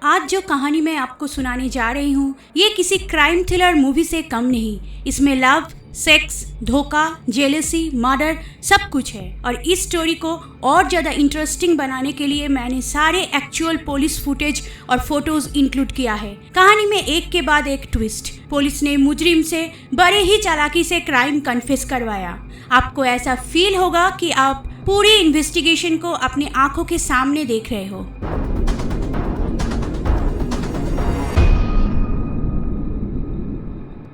आज जो कहानी मैं आपको सुनाने जा रही हूँ ये किसी क्राइम थ्रिलर मूवी से कम नहीं। इसमें लव, सेक्स, धोखा, जेलसी, मर्डर सब कुछ है। और इस स्टोरी को और ज़्यादा इंटरेस्टिंग बनाने के लिए मैंने सारे एक्चुअल पुलिस फुटेज और फोटोज इंक्लूड किया है। कहानी में एक के बाद एक ट्विस्ट। पुलिस ने मुजरिम से बड़े ही चालाकी से क्राइम कन्फेस करवाया। आपको ऐसा फील होगा कि आप पूरी इन्वेस्टिगेशन को अपनी आंखों के सामने देख रहे हो।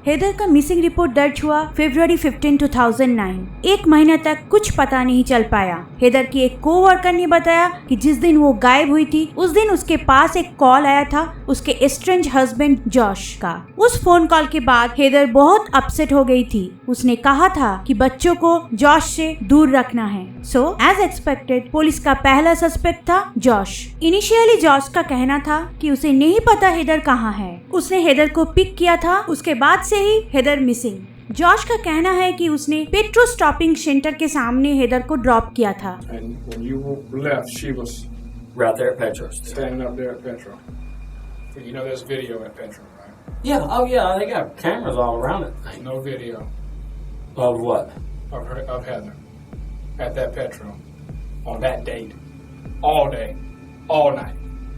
हेदर का मिसिंग रिपोर्ट दर्ज हुआ फरवरी 15, 2009। एक महीना तक कुछ पता नहीं चल पाया। हेदर की एक कोवर्कर ने बताया कि जिस दिन वो गायब हुई थी उस दिन उसके पास एक कॉल आया था उसके एस्ट्रेंज हस्बैंड जॉश का। उस फोन कॉल के बाद हेदर बहुत अपसेट हो गई थी। उसने कहा था कि बच्चों को जॉश से दूर रखना है। सो एज एक्सपेक्टेड पुलिस का पहला सस्पेक्ट था जॉश। इनिशियली जॉश का कहना था कि उसे नहीं पता हेदर कहाँ है। उसने हेदर को पिक किया था, उसके बाद से ही हेदर मिसिंग। जॉश का कहना है कि उसने पेट्रो स्टॉपिंग सेंटर के सामने हेदर को ड्रॉप किया था।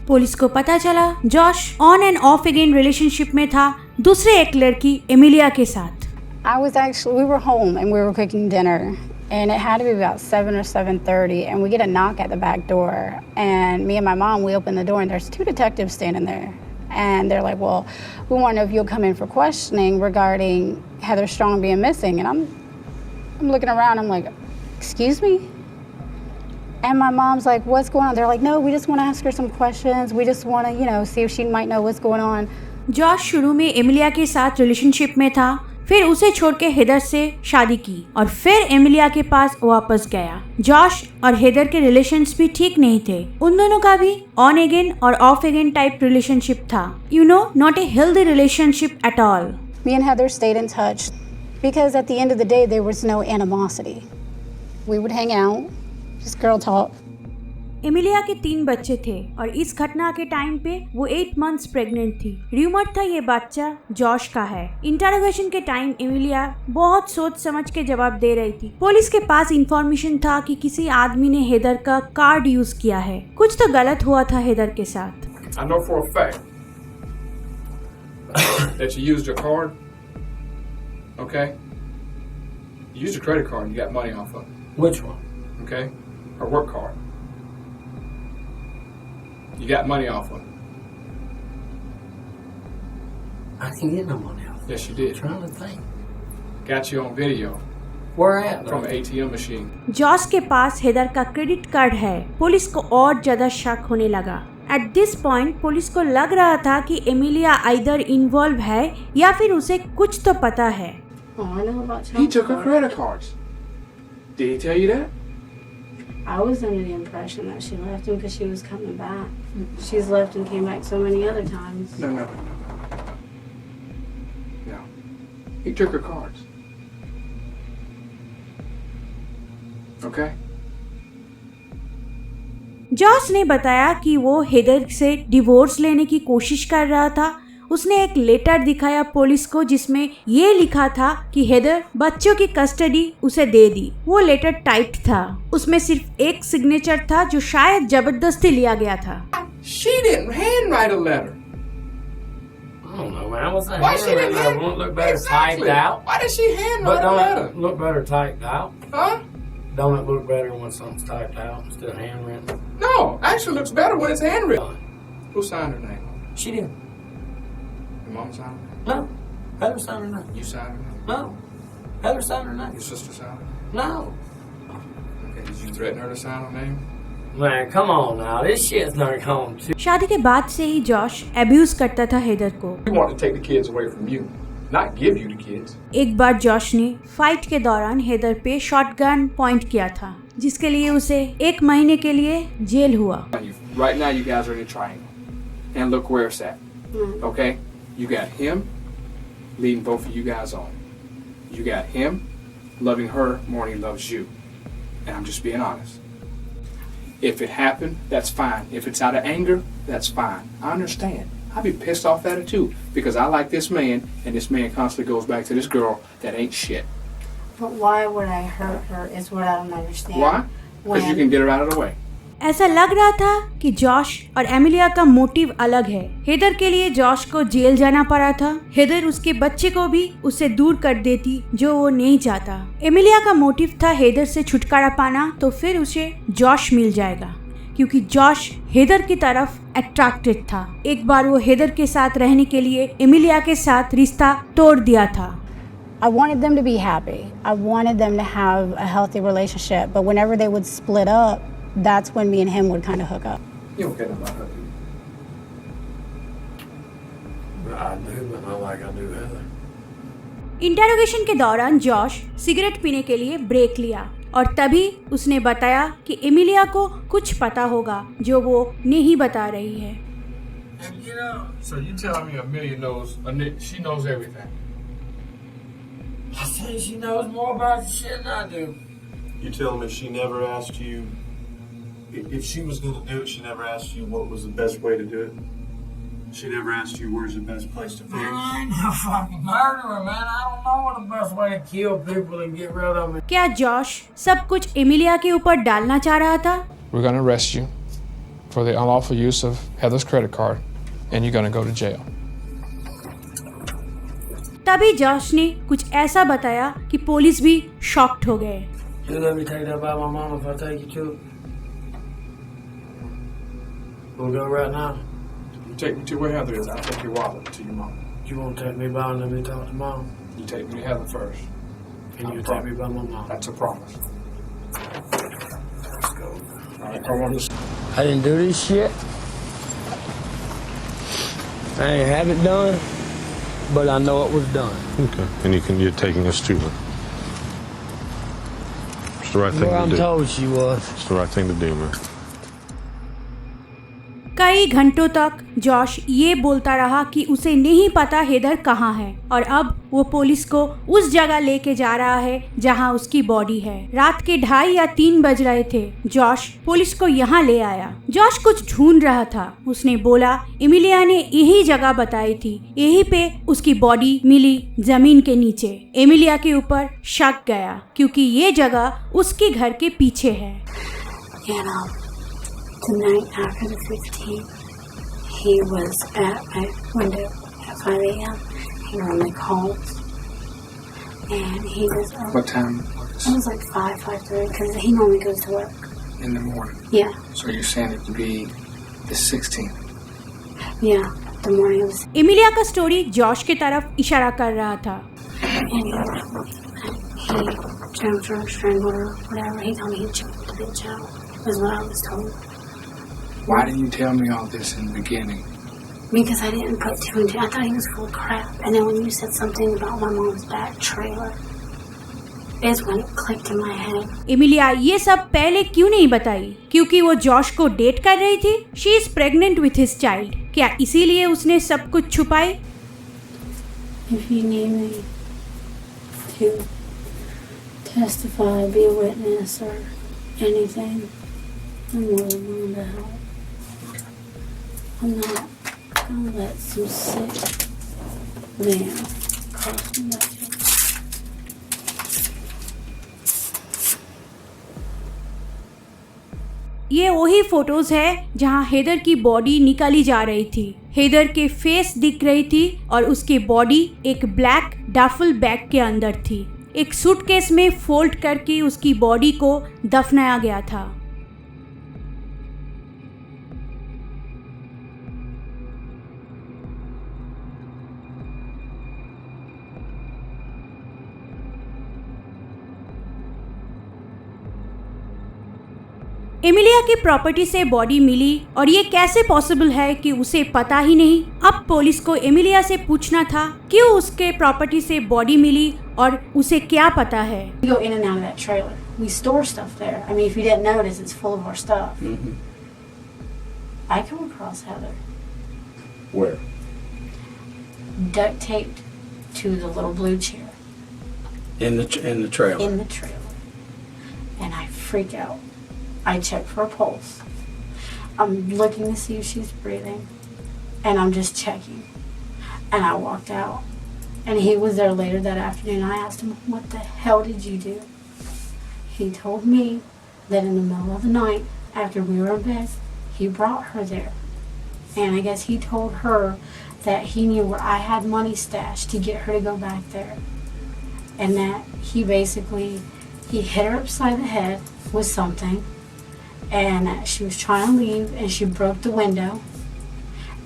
पुलिस को पता चला Josh on end of again relationship में था दूसरे एक लड़की एमिलिया के साथ। We were home and we were cooking dinner and it had to be about 7 or 7:30 and we get a knock at the back door and me and my mom, we open the door and there's two detectives standing there and they're like, well, we want to know if you'll come in for questioning regarding Heather Strong being missing. And I'm looking around, I'm like, excuse me? And my mom's like, what's going on? They're like, no, we just want to ask her some questions. We just want to, see if she might know what's going on. Josh शुरू में Emilia के साथ relationship में था, फिर उसे छोड़ के हेदर से शादी की और फिर एमिलिया के पास वापस गया। जॉश और हेदर के रिलेशंस भी ठीक नहीं थे। उन दोनों का भी ऑन अगेन और ऑफ अगेन टाइप रिलेशनशिप था। Not a healthy relationship at all. Me and Heather stayed in touch because at the end of the day there was no animosity. We would hang out, just girl talk. Emilia के 3 बच्चे थे और इस घटना के time पे वो 8 months pregnant थी। र्यूमर था ये बच्चा जॉश का है। इंटरोगेशन के टाइम एमिलिया बहुत सोच समझ के जवाब दे रही थी। पुलिस के पास इंफॉर्मेशन था कि किसी आदमी ने हेदर का कार्ड यूज किया है। कुछ तो गलत हुआ था हेदर के साथ। I know for a fact that you used your card. Okay? You used your credit card and you got money off of it. Which one? Okay? Her work card. You got money off of it. I didn't get no money off. Yes, you did. I'm trying to think. Got you on video Where at? from an ATM machine. Josh के पास Heather का credit card है। Police को और ज्यादा शक होने लगा। At this point police को लग रहा था कि एमिलिया आइदर इन्वॉल्व है या फिर उसे कुछ तो पता है। Oh, I know about He took her credit cards. Did he tell you that? I was under the impression that she left him because she was coming back. She's left and came back so many other times. No. No. He took her cards. Okay? Josh ने बताया कि वो Heather से divorce लेने की कोशिश कर रहा था। उसने एक लेटर दिखाया पुलिस को जिसमें ये लिखा था कि हेदर बच्चों की कस्टडी उसे दे दी। वो लेटर टाइप्ड था। उसमें सिर्फ एक सिग्नेचर था जो शायद जबरदस्ती लिया गया था। She didn't handwrite a letter. I don't know, man. What's that? Why she didn't handwritten? hand- Won't look better Exactly. typed out. Why did she But handwrite a don't letter? it look better typed out? Huh? Don't it look better when something's typed out instead of handwritten? No, actually looks better when it's handwritten. Who signed her name? She didn't. Your mom signed her name? No. Heather signed her name. You signed her name? No. Heather signed her name. Your sister signed her name? No. Okay, did you threaten her to sign her name? Man, come on now. This shit's not going to. शादी के बाद से ही Josh abuse करता था Heather को। We wanted to take the kids away from you, not give you the kids. एक बार Josh ने fight के दौरान हेदर पे शॉटगन पॉइंट किया था जिसके लिए उसे 1 महीने के लिए जेल हुआ। Right now you guys are in a triangle. And look where it's at. Okay? You got him leading both of you guys on. You got him loving her more than he loves you. And I'm just being honest. If it happened, that's fine. If it's out of anger, that's fine. I understand. I'd be pissed off at it too, because I like this man, and this man constantly goes back to this girl that ain't shit. But why would I hurt her is what I don't understand. Why? Because you can get her out of the way. ऐसा लग रहा था कि Josh और Emilia का motive अलग है। Heather के लिए जॉश को जेल जाना पड़ा था। हेदर उसके बच्चे को भी उससे दूर कर देती, जो वो नहीं चाहता। एमिलिया का मोटिव था हेदर से छुटकारा पाना, तो फिर उसे जॉश मिल जाएगा, क्योंकि जॉश हेदर की तरफ अट्रैक्टेड था। एक बार वो हेदर के साथ रहने के लिए एमिलिया के साथ रिश्ता तोड़ दिया था। I wanted them to be happy. I wanted them to have a healthy relationship. But whenever they would split up, that's when me and him would kind of hook up. You don't care about her, do you? I do, but not like I do Heather. Interrogation के दौरान Josh cigarette पीने के लिए break लिया और तभी उसने बताया कि एमिलिया को कुछ पता होगा जो वो नहीं बता रही है। And you know, so you telling me Amelia knows, she knows everything. I think she knows more about the shit than I do. You telling me she never asked you if she was going to do it? She never asked you what was the best way to do it. She never asked you where's the best place to Man, fish. I ain't no fucking murderer, man. I don't know what the best way to kill people and get rid of them. क्या Josh सब कुछ Emilia के ऊपर डालना चाह रहा था? We're going to arrest you for the unlawful use of Heather's credit card, and you're going to go to jail. तभी जॉश ने कुछ ऐसा बताया कि पुलिस भी शॉक्ड हो गए। You let me take that by my mom if I take you to it? We'll go right now. You take me to where Heather is, I'll take your wallet to your mom. You won't take me by and let me talk to mom? You take me to Heather first. And you take me by my mom? That's a promise. Let's go. All right, come on. I didn't do this shit. I ain't have it done, but I know it was done. Okay. And you're taking us to her. It's the right thing Well, to I'm do. told she was. It's the right thing to do, man. कई घंटों तक Josh ये बोलता रहा कि उसे नहीं पता हेदर कहाँ है और अब वो पुलिस को उस जगह लेके जा रहा है जहाँ उसकी बॉडी है। रात के 2:30 या 3 बज रहे थे। जॉश पुलिस को यहाँ ले आया। जॉश कुछ ढूंढ रहा था। उसने बोला एमिलिया ने यही जगह बताई थी, यहीं पे उसकी बॉडी मिली जमीन के नीचे। एमिलिया के ऊपर शक गया क्योंकि ये जगह उसके घर के पीछे है। The night after the 15th, he was at my window at 5 a.m. He normally calls, and he was up. What time? It was like 5:30, because he normally goes to work. In the morning. Yeah, So you're saying it to be the 16th? yeah, the morning of the Emilia का story Josh की तरफ इशारा कर रहा था। and he jumped her, strangled her, whatever. He told me he choked the bitch out, is what I was told. Why didn't you tell me all this in the beginning? Because I didn't put two and two. I thought he was full of crap. And then when you said something about my mom's back trailer, is when it clicked in my head. Emilia ये सब पहले क्यों नहीं बताई? क्योंकि वो Josh को date कर रही थी। She is pregnant with his child. क्या इसीलिए उसने सब कुछ छुपाए? If you need me to testify, be a witness, or anything, I'm more than willing to help. I'm not gonna let some sick man cross me like that. ये वही photos है जहाँ हेदर की बॉडी निकाली जा रही थी। Heather के फेस दिख रही थी और उसकी बॉडी एक ब्लैक डफल बैग के अंदर थी। एक सूटकेस में फोल्ड करके उसकी बॉडी को दफनाया गया था। एमिलिया की प्रॉपर्टी से बॉडी मिली और ये कैसे पॉसिबल है कि उसे पता ही नहीं? अब पुलिस को एमिलिया से पूछना था क्यों उसके प्रॉपर्टी से बॉडी मिली और उसे क्या पता है। We go in and out of that trailer. We store stuff there. I mean, if you didn't notice, it's full of our stuff. Mm-hmm. I come across Heather Where? duct taped to the little blue chair In the trailer. in the trailer, and I freak out. I check for a pulse. I'm looking to see if she's breathing, and I'm just checking. And I walked out. And he was there later that afternoon. I asked him, what the hell did you do? He told me that in the middle of the night, after we were in bed, he brought her there. And I guess he told her that he knew where I had money stashed to get her to go back there. And that he hit her upside the head with something. And that she was trying to leave and she broke the window.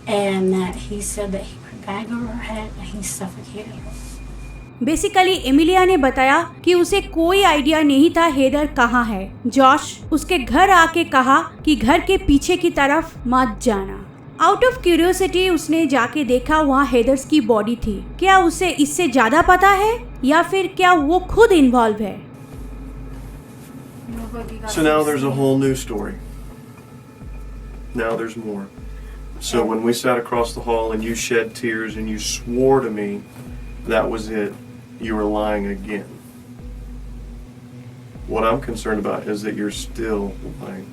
And that he said that he put a bag over her head and he suffocated her. Basically Emilia ने बताया कि उसे कोई idea नहीं था Heather कहाँ है। Josh उसके घर आके कहा कि घर के पीछे की तरफ मत जाना। आउट ऑफ क्यूरियोसिटी उसने जाके देखा वहाँ हेदर्स की बॉडी थी। क्या उसे इससे ज्यादा पता है या फिर क्या वो खुद इन्वॉल्व है? So now there's a whole new story. Now there's more. So when we sat across the hall and you shed tears and you swore to me that was it, you were lying again. What I'm concerned about is that you're still lying.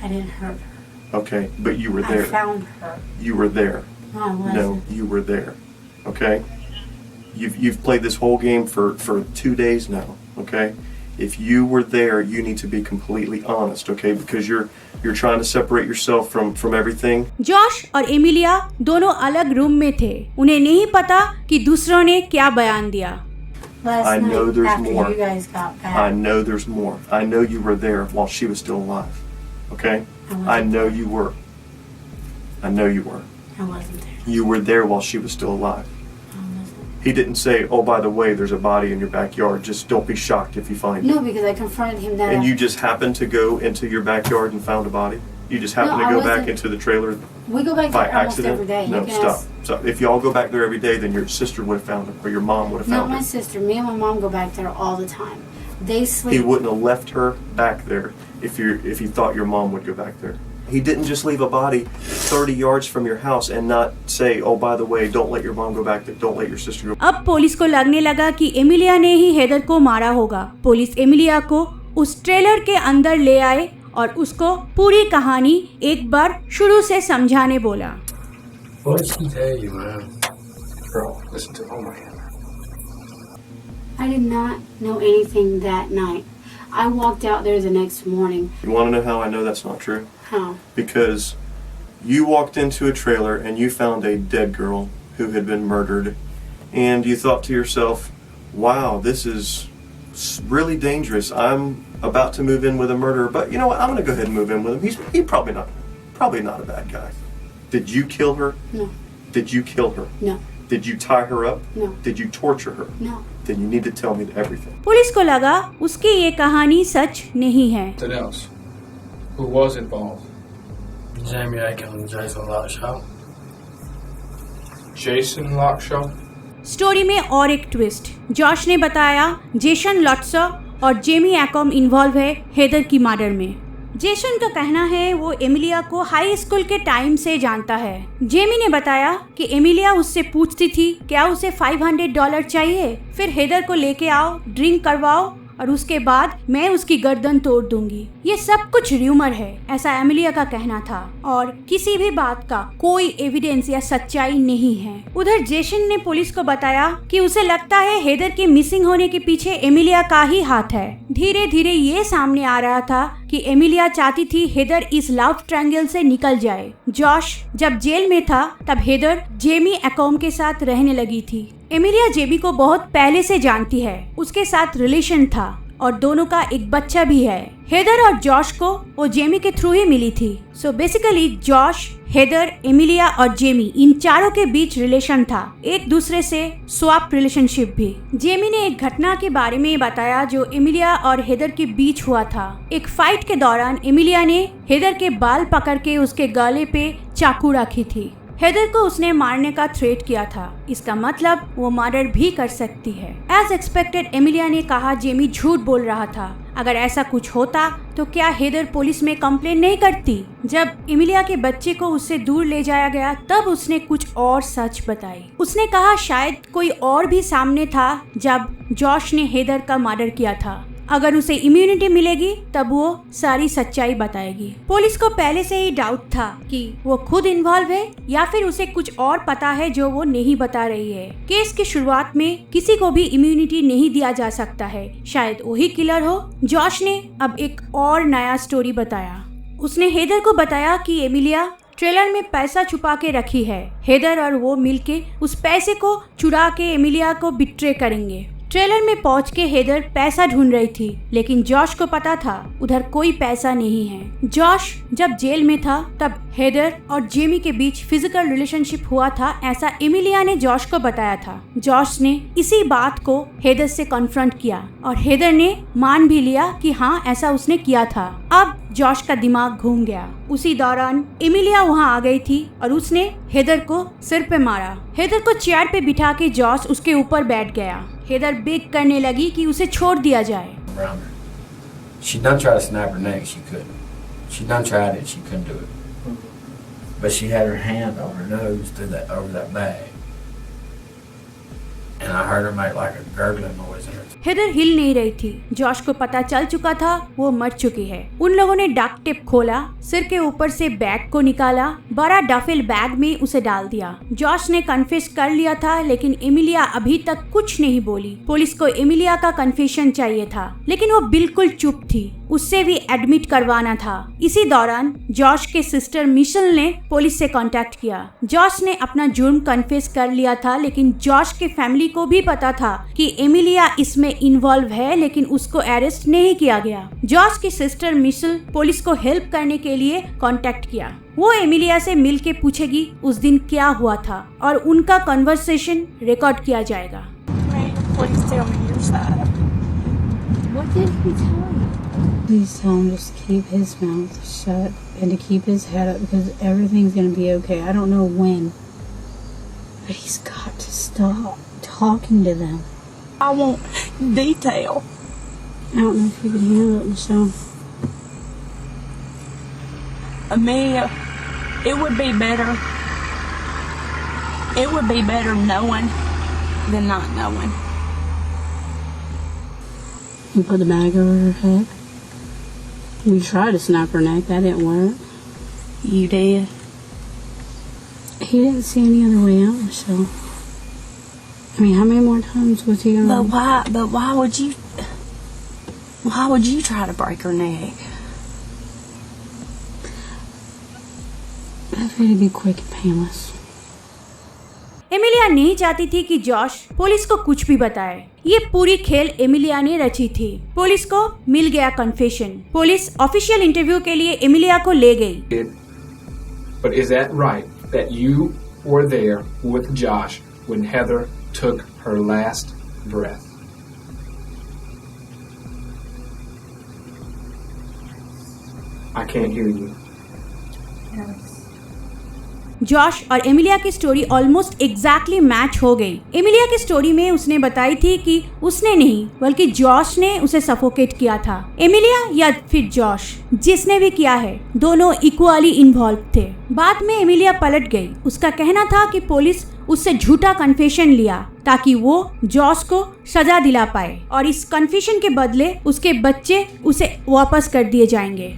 I didn't hurt her. Okay, but you were there. I found her. You were there. No, I wasn't. No, you were there. Okay? You've played this whole game for 2 days now, okay? If you were there, you need to be completely honest, okay? Because you're trying to separate yourself from everything. Josh और Emilia दोनों अलग room में थे। उन्हें नहीं पता कि दूसरों ने क्या बयान दिया। I know there's after more. you guys got back. I know there's more. I know you were there while she was still alive. Okay? I know you were. I know you were. I wasn't there. You were there while she was still alive. I wasn't. He didn't say, oh, by the way, there's a body in your backyard. Just don't be shocked if you find it. No, because I confronted him that And you just happened to go into your backyard and found a body? You just happened No, to I go back wasn't. into the trailer we go back by there almost accident? every day. No, You can stop. ask- So if y'all go back there every day, then your sister would have found it, or your mom would have Not found my it. sister. Me and my mom go back there all the time. They He sleep. wouldn't have left her back there if he thought your mom would go back there. He didn't just leave a body 30 yards from your house and not say, oh, by the way, don't let your mom go back there. Don't let your sister go. अब police को लगने लगा कि Emilia ने ही Heather को मारा होगा। Police Emilia को उस ट्रेलर के अंदर ले आए और उसको पूरी कहानी एक बार शुरू से समझाने बोला। What did she tell you, man? Bro, listen to oh my God. I did not know anything that night. I walked out there the next morning. You want to know how I know that's not true? How? Because you walked into a trailer and you found a dead girl who had been murdered, and you thought to yourself, wow, this is really dangerous. I'm about to move in with a murderer, but you know what? I'm going to go ahead and move in with him. He's probably not a bad guy. Did you kill her? No. Did you kill her? No. Did you tie her up? No. Did you torture her? No. Then you need to tell me everything. Police को लगा उसकी ये कहानी सच नहीं है। Something else. Who was involved? Jamie Aiken and Jason Lockshaw. Jason Lockshaw? Story में और एक ट्विस्ट। जॉश ने बताया जेसन लॉट्सो और जेमी एकॉम इन्वॉल्व है हेदर की मर्डर में। जेसन का कहना है वो एमिलिया को हाई स्कूल के टाइम से जानता है। जेमी ने बताया कि एमिलिया उससे पूछती थी क्या उसे $500 चाहिए, फिर हेदर को लेके आओ, ड्रिंक करवाओ और उसके बाद मैं उसकी गर्दन तोड़ दूंगी। ये सब कुछ र्यूमर है, ऐसा एमिलिया का कहना था और किसी भी बात का कोई एविडेंस या सच्चाई नहीं है। उधर जेसन ने पुलिस को बताया कि उसे लगता है हेदर के मिसिंग होने के पीछे एमिलिया का ही हाथ है। धीरे धीरे ये सामने आ रहा था कि एमिलिया चाहती थी हेदर इस लव ट्रायंगल से निकल जाए। जॉश जब जेल में था तब हेदर जेमी एकॉम के साथ रहने लगी थी। एमिलिया जेमी को बहुत पहले से जानती है, उसके साथ रिलेशन था और दोनों का एक बच्चा भी है। हेदर और जॉश को वो जेमी के थ्रू ही मिली थी। So basically Josh, Heather, Emilia और जेमी इन चारों के बीच रिलेशन था, एक दूसरे से स्वैप रिलेशनशिप भी। जेमी ने एक घटना के बारे में बताया जो एमिलिया और हेदर के बीच हुआ था। एक फाइट के दौरान एमिलिया ने हेदर के बाल पकड़ के उसके गले पे चाकू रखी थी। हेदर को उसने मारने का थ्रेट किया था, इसका मतलब वो मर्डर भी कर सकती है। एज एक्सपेक्टेड एमिलिया ने कहा जेमी झूठ बोल रहा था। अगर ऐसा कुछ होता तो क्या हेदर पुलिस में कंप्लेन नहीं करती? जब एमिलिया के बच्चे को उससे दूर ले जाया गया तब उसने कुछ और सच बताई। उसने कहा शायद कोई और भी सामने था जब जॉश ने हेदर का मर्डर किया था। अगर उसे इम्यूनिटी मिलेगी तब वो सारी सच्चाई बताएगी। पुलिस को पहले से ही डाउट था कि वो खुद इन्वॉल्व है या फिर उसे कुछ और पता है जो वो नहीं बता रही है। केस की शुरुआत में किसी को भी इम्यूनिटी नहीं दिया जा सकता है, शायद वही किलर हो। जॉश ने अब एक और नया स्टोरी बताया। उसने हेदर को बताया कि एमिलिया ट्रेलर में पैसा छुपा के रखी है। हेदर और वो मिलके उस पैसे को चुरा के एमिलिया को बिट्रे करेंगे। ट्रेलर में पहुंच के हेदर पैसा ढूंढ रही थी, लेकिन जॉश को पता था उधर कोई पैसा नहीं है। जॉश जब जेल में था तब हेदर और जेमी के बीच फिजिकल रिलेशनशिप हुआ था, ऐसा एमिलिया ने जॉश को बताया था। जॉश ने इसी बात को हेदर से कॉन्फ्रंट किया और हेदर ने मान भी लिया कि हाँ ऐसा उसने किया था। अब जॉश का दिमाग घूम गया। उसी दौरान एमिलिया वहाँ आ गई थी और उसने हेदर को सिर पे मारा। हेदर को चेयर पे बिठा के जॉश उसके ऊपर बैठ गया। हेदर बेग करने लगी कि उसे छोड़ दिया जाए। She done tried to snap her neck, she couldn't. She done tried it, she couldn't do it. But she had her hand on her nose over that bag. And I heard her make like a gurgling noise in her. हेदर हिल नहीं रही थी। Josh को पता चल चुका था वो मर चुकी है। उन लोगों ने डक टेप खोला, सिर के ऊपर से बैग को निकाला, बड़ा डफेल बैग में उसे डाल दिया। जॉश ने कन्फेस कर लिया था, लेकिन एमिलिया अभी तक कुछ नहीं बोली। पुलिस को एमिलिया का कन्फेशन चाहिए था, लेकिन वो बिल्कुल चुप थी। उससे भी एडमिट करवाना था। इसी दौरान जॉश के सिस्टर मिशेल ने पुलिस से कांटेक्ट किया। जॉश ने अपना जुर्म कन्फेस कर लिया था, लेकिन जॉश के फैमिली को भी पता था कि एमिलिया इसमें इन्वॉल्व है, लेकिन उसको अरेस्ट नहीं किया गया। जॉश की सिस्टर मिशेल पुलिस को हेल्प करने के लिए कांटेक्ट किया। वो एमिलिया से मिल के पूछेगी उस दिन क्या हुआ था और उनका कन्वर्सेशन रिकॉर्ड किया जाएगा। Please tell me your side. What did he tell you? Please tell him just to keep his mouth shut and to keep his head up because everything's going to be okay. I don't know when, but he's got to stop talking to them. I want detail. I don't know if you can handle it, Michelle. Amelia, it would be better. It would be better knowing than not knowing. You put the bag over her head. You tried to snap her neck. That didn't work. You did. He didn't see any other way out, Michelle. I mean, how many more times was he gonna? But why would you? Why would you try to break her neck? I was ready to be quick and painless. Emilia नहीं चाहती थी कि Josh police को कुछ भी बताए। ये पूरी खेल एमिलिया ने रची थी। पुलिस को मिल गया कन्फेशन। पुलिस ऑफिशियल इंटरव्यू के लिए एमिलिया को ले गई। But is that right that you were there with Josh when Heather took her last breath? I can't hear you. Josh और एमिलिया की स्टोरी ऑलमोस्ट एग्जैक्टली मैच हो गई। Emilia की स्टोरी में उसने बताई थी कि उसने नहीं बल्कि जॉश ने उसे सफोकेट किया था। एमिलिया या फिर जॉश, जिसने भी किया है, दोनों इक्वली इन्वॉल्व थे। बाद में एमिलिया पलट गई। उसका कहना था कि पुलिस उससे झूठा कन्फेशन लिया ताकि वो जॉश को सजा दिला पाए और इस कन्फेशन के बदले उसके बच्चे उसे वापस कर दिए जाएंगे।